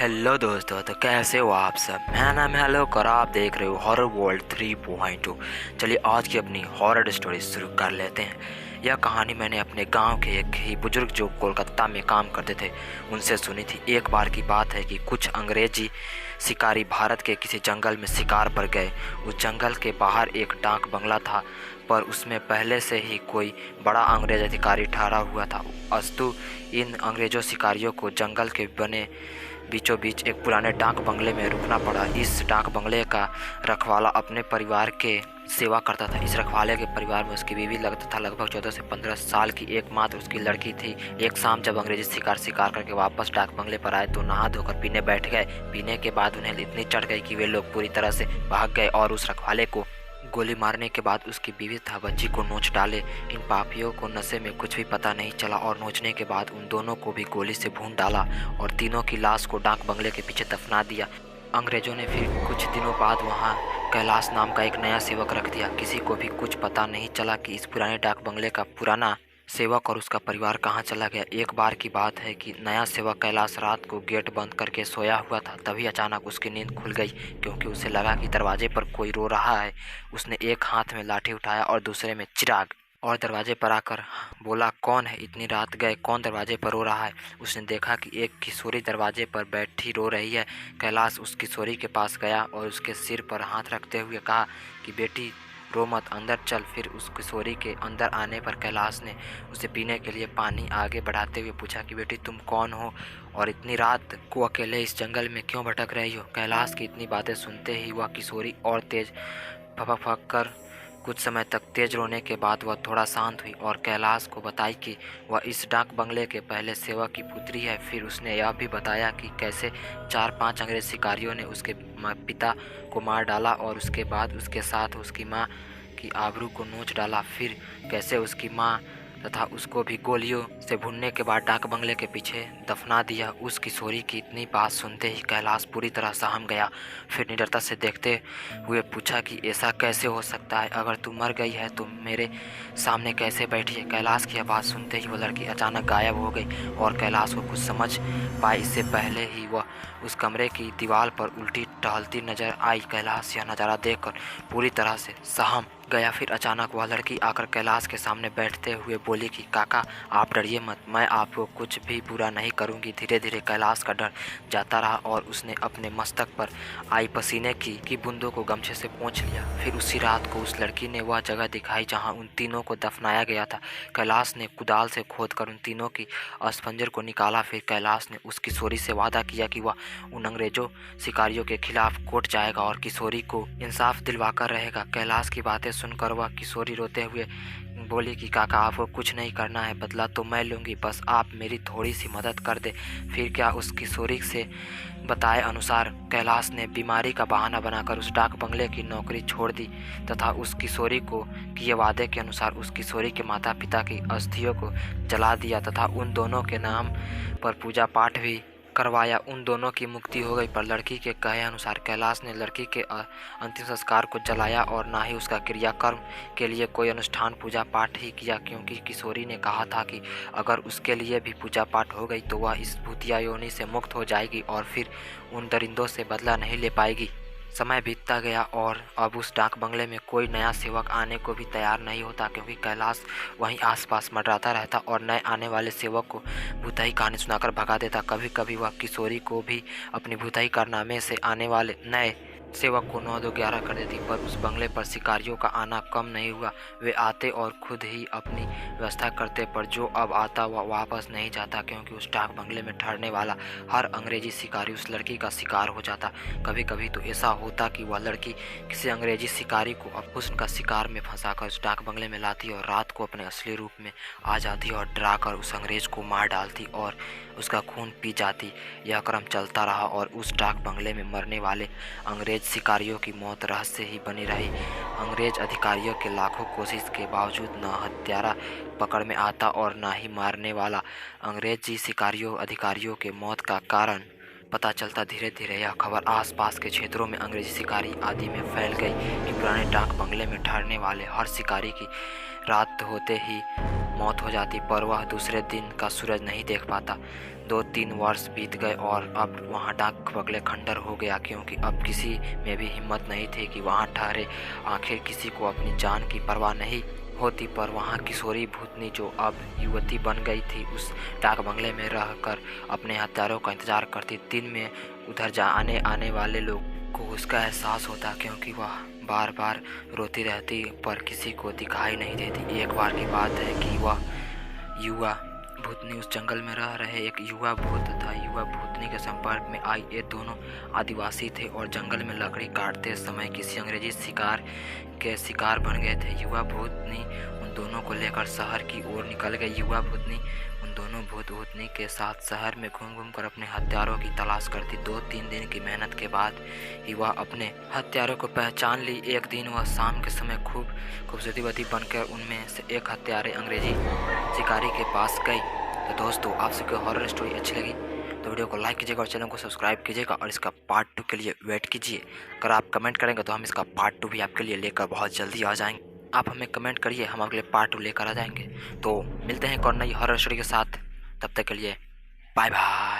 Hello दोस्तों, तो कैसे हो आप सब। मेरा नाम है आलोक और आप देख रहे हो हॉरर वर्ल्ड 3.2। चलिए आज की अपनी हॉरर स्टोरी शुरू कर लेते हैं। यह कहानी मैंने अपने गांव के एक ही बुजुर्ग जो कोलकाता में काम करते थे उनसे सुनी थी। एक बार की बात है कि कुछ अंग्रेजी शिकारी भारत के किसी जंगल में शिकार पर गए। उस जंगल के बाहर एक डाक बंगला था, पर उसमें पहले से ही कोई बड़ा अंग्रेज अधिकारी ठहरा हुआ था। अस्तु इन अंग्रेजों शिकारियों को जंगल के बने बीचों बीच एक पुराने डाक बंगले में रुकना पड़ा। इस डाक बंगले का रखवाला अपने परिवार के सेवा करता था। इस रखवाले के परिवार में उसकी बीवी लगता था लगभग 14 से 15 साल की एकमात्र उसकी लड़की थी। एक शाम जब अंग्रेजी शिकार करके वापस डाक बंगले पर आए तो नहा धोकर पीने बैठ गए। पीने के बाद उन्हें इतनी चढ़ गई कि वे लोग पूरी तरह से भाग गए और उस रखवाले को गोली मारने के बाद उसकी बीवी तथा बच्ची को नोच डाले। इन पापियों को नशे में कुछ भी पता नहीं चला और नोचने के बाद उन दोनों को भी गोली से भून डाला और तीनों की लाश को डाक बंगले के पीछे दफना दिया। अंग्रेजों ने फिर कुछ दिनों बाद वहां कैलाश नाम का एक नया सेवक रख दिया। किसी को भी कुछ पता नहीं चला कि इस पुराने डाक बंगले का पुराना सेवक और उसका परिवार कहाँ चला गया। एक बार की बात है कि नया सेवक कैलाश रात को गेट बंद करके सोया हुआ था। तभी अचानक उसकी नींद खुल गई, क्योंकि उसे लगा कि दरवाजे पर कोई रो रहा है। उसने एक हाथ में लाठी उठाया और दूसरे में चिराग, और दरवाजे पर आकर बोला, कौन है, इतनी रात गए, कौन दरवाजे पर रो रहा है। उसने देखा कि एक किशोरी दरवाजे पर बैठी रो रही है। कैलाश उस किशोरी के पास गया और उसके सिर पर हाथ रखते हुए कहा कि बेटी रो मत, अंदर चल। फिर उस किशोरी के अंदर आने पर कैलाश ने उसे पीने के लिए पानी आगे बढ़ाते हुए पूछा कि बेटी तुम कौन हो और इतनी रात को अकेले इस जंगल में क्यों भटक रही हो। कैलाश की इतनी बातें सुनते ही वह किशोरी और तेज फपक कर कुछ समय तक तेज रोने के बाद वह थोड़ा शांत हुई और कैलाश को बताई कि वह इस डाक बंगले के पहले सेवक की पुत्री है। फिर उसने यह भी बताया कि कैसे 4-5 अंग्रेज शिकारियों ने उसके पिता को मार डाला और उसके बाद उसके साथ उसकी माँ की आबरू को नोच डाला। फिर कैसे उसकी माँ तथा उसको भी गोलियों से भूनने के बाद डाक बंगले के पीछे दफना दिया। उस किशोरी की इतनी बात सुनते ही कैलाश पूरी तरह सहम गया। फिर निडरता से देखते हुए पूछा कि ऐसा कैसे हो सकता है, अगर तू मर गई है तो मेरे सामने कैसे बैठी है। कैलाश की आवाज़ सुनते ही वह लड़की अचानक गायब हो गई और कैलाश को कुछ समझ पाए इससे पहले ही वह उस कमरे की दीवार पर उल्टी टहलती नजर आई। कैलाश यह नज़ारा देखकर पूरी तरह से सहम गया। फिर अचानक वह लड़की आकर कैलाश के सामने बैठते हुए बोली कि काका आप डरिए मत, मैं आपको कुछ भी बुरा नहीं करूंगी। धीरे धीरे कैलाश का डर जाता रहा और उसने अपने मस्तक पर आई पसीने की बूंदों को गमछे से पोंछ लिया। फिर उसी रात को उस लड़की ने वह जगह दिखाई जहां उन तीनों को दफनाया गया था। कैलाश ने कुदाल से खोदकर उन तीनों की अस्थिपंजर को निकाला। फिर कैलाश ने उस किशोरी से वादा किया कि वह उन अंग्रेजों शिकारियों के खिलाफ कोर्ट जाएगा और किशोरी को इंसाफ दिलवाकर रहेगा। कैलाश की बातें सुनकर वह किशोरी रोते हुए बोली कि काका आपको कुछ नहीं करना है, बदला तो मैं लूँगी, बस आप मेरी थोड़ी सी मदद कर दे। फिर क्या उस किशोरी से बताए अनुसार कैलाश ने बीमारी का बहाना बनाकर उस डाक बंगले की नौकरी छोड़ दी तथा उस किशोरी को किए वादे के अनुसार उस किशोरी के माता पिता की अस्थियों को जला दिया तथा उन दोनों के नाम पर पूजा पाठ भी करवाया। उन दोनों की मुक्ति हो गई, पर लड़की के कहे अनुसार कैलाश ने लड़की के अंतिम संस्कार को जलाया और ना ही उसका क्रियाकर्म के लिए कोई अनुष्ठान पूजा पाठ ही किया, क्योंकि किशोरी ने कहा था कि अगर उसके लिए भी पूजा पाठ हो गई तो वह इस भूतिया योनि से मुक्त हो जाएगी और फिर उन दरिंदों से बदला नहीं ले पाएगी। समय बीतता गया और अब उस डाक बंगले में कोई नया सेवक आने को भी तैयार नहीं होता, क्योंकि कैलाश वहीं आसपास मंडराता रहता और नए आने वाले सेवक को भूताई कहानी सुनाकर भगा देता। कभी कभी वह किशोरी को भी अपनी भूताई कारनामे से आने वाले नए सेवक को 9-2-11 कर देती, पर उस बंगले पर शिकारियों का आना कम नहीं हुआ। वे आते और खुद ही अपनी व्यवस्था करते, पर जो अब आता वह वापस नहीं जाता, क्योंकि उस डाक बंगले में ठहरने वाला हर अंग्रेजी शिकारी उस लड़की का शिकार हो जाता। कभी कभी तो ऐसा होता कि वह लड़की किसी अंग्रेजी शिकारी को अब हुस्न का शिकार में फंसाकर उस डाक बंगले में लाती और रात को अपने असली रूप में आ जाती और डराकर उस अंग्रेज को मार डालती और उसका खून पी जाती। यह क्रम चलता रहा और उस डाक बंगले में मरने वाले अंग्रेज शिकारियों की मौत रहस्य ही बनी रही। अंग्रेज अधिकारियों के लाखों कोशिश के बावजूद न हत्यारा पकड़ में आता और न ही मारने वाला अंग्रेजी शिकारियों अधिकारियों के मौत का कारण पता चलता। धीरे धीरे यह खबर आसपास के क्षेत्रों में अंग्रेजी शिकारी आदि में फैल गई कि पुराने डाक बंगले में ठहरने वाले हर शिकारी की रात होते ही मौत हो जाती, पर वह दूसरे दिन का सूरज नहीं देख पाता। 2-3 वर्ष बीत गए और अब वहाँ डाक बंगले खंडर हो गया, क्योंकि अब किसी में भी हिम्मत नहीं थी कि वहाँ ठहरे। आखिर किसी को अपनी जान की परवाह नहीं होती, पर वहाँ किशोरी भूतनी जो अब युवती बन गई थी, उस डाक बंगले में रहकर अपने हत्यारों का इंतजार करती। दिन में उधर आने वाले लोग को उसका एहसास होता, क्योंकि वह बार बार रोती रहती पर किसी को दिखाई नहीं देती। एक बार की बात है कि वह युवा भूतनी उस जंगल में रह रहे एक युवा भूत तथा युवा भूतनी के संपर्क में आई। ये दोनों आदिवासी थे और जंगल में लकड़ी काटते समय किसी अंग्रेजी शिकार के शिकार बन गए थे। युवा भूतनी उन दोनों को लेकर शहर की ओर निकल गई। युवा भूतनी उन दोनों भूतनी के साथ शहर में घूम घूम कर अपने हत्यारों की तलाश करती। 2-3 दिन की मेहनत के बाद ही वह अपने हत्यारों को पहचान ली। एक दिन वह शाम के समय खूबसूरती बनकर उनमें से एक हत्यारे अंग्रेजी शिकारी के पास गई। तो दोस्तों, आप सबको हॉरर स्टोरी अच्छी लगी तो वीडियो को लाइक कीजिएगा और चैनल को सब्सक्राइब कीजिएगा और इसका पार्ट 2 के लिए वेट कीजिए। अगर आप कमेंट करेंगे तो हम इसका पार्ट 2 भी आपके लिए लेकर बहुत जल्दी आ जाएंगे। आप हमें कमेंट करिए, हम आपके लिए पार्ट 2 लेकर आ जाएंगे। तो मिलते हैं एक और नई हॉरर स्टोरी के साथ, तब तक के लिए बाय बाय।